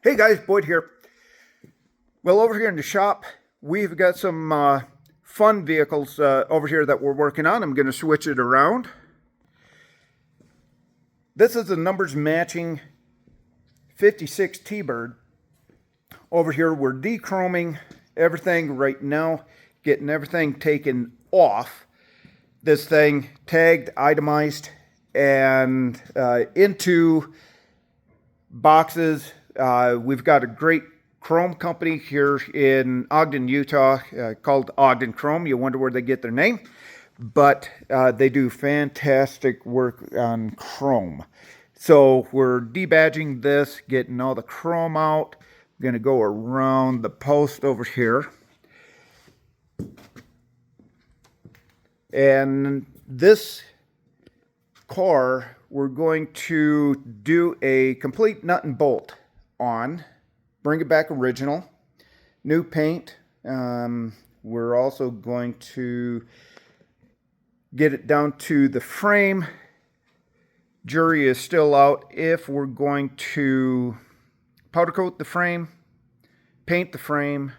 Hey guys, Boyd here. Well, over here in the shop, we've got some fun vehicles over here that we're working on. I'm going to switch it around. This is a numbers matching 56 T Bird. Over here, we're dechroming everything right now, getting everything taken off. This thing tagged, itemized, and into boxes. We've got a great chrome company here in Ogden, Utah, called Ogden Chrome. You wonder where they get their name, but they do fantastic work on chrome. So we're debadging this, getting all the chrome out. I'm going to go around the post over here. And this car, we're going to do a complete nut and bolt on, bring it back original, new paint. We're also going to get it down to the frame. Jury is still out if we're going to powder coat the frame, paint the frame,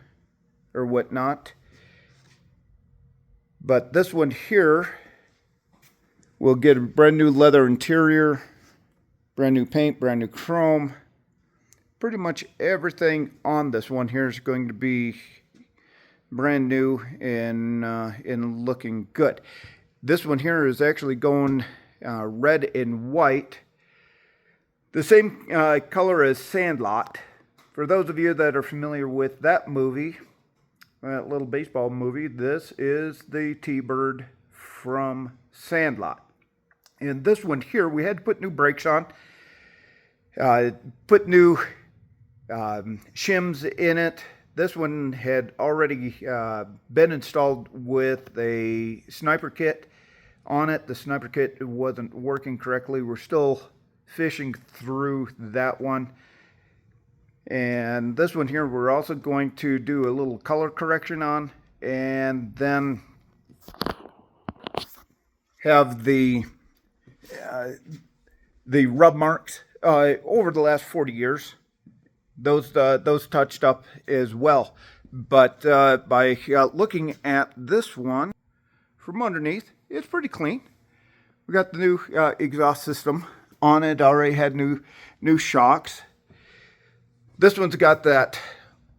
or whatnot. But this one here, we'll get a brand new leather interior, brand new paint, brand new chrome. Pretty much everything on this one here is going to be brand new and looking good. This one here is actually going red and white, the same color as Sandlot. For those of you that are familiar with that movie, that little baseball movie, this is the T Bird from Sandlot. And this one here, we had to put new brakes on, put new shims in it. This one had already been installed with a sniper kit on it. The sniper kit wasn't working correctly. We're still fishing through that one. And this one here, we're also going to do a little color correction on, and then have the rub marks over the last 40 years. Those touched up as well. But by looking at this one from underneath, it's pretty clean. We got the new exhaust system on it. Already had new shocks. This one's got that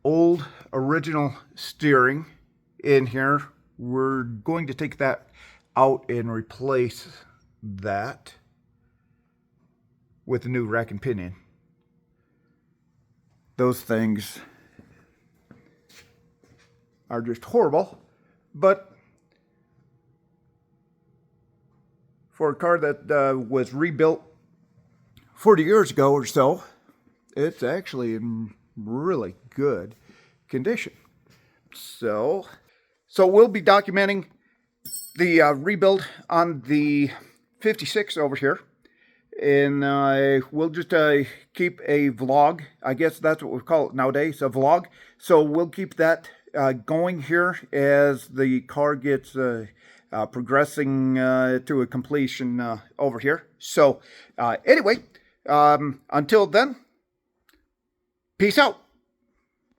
old original steering in here. We're going to take that out and replace that with a new rack and pinion. Those things are just horrible, but for a car that was rebuilt 40 years ago or so, it's actually in really good condition. So we'll be documenting the rebuild on the 56 over here. And we'll just keep a vlog. I guess that's what we call it nowadays, a vlog. So we'll keep that going here as the car gets progressing to a completion over here. So anyway, until then, peace out.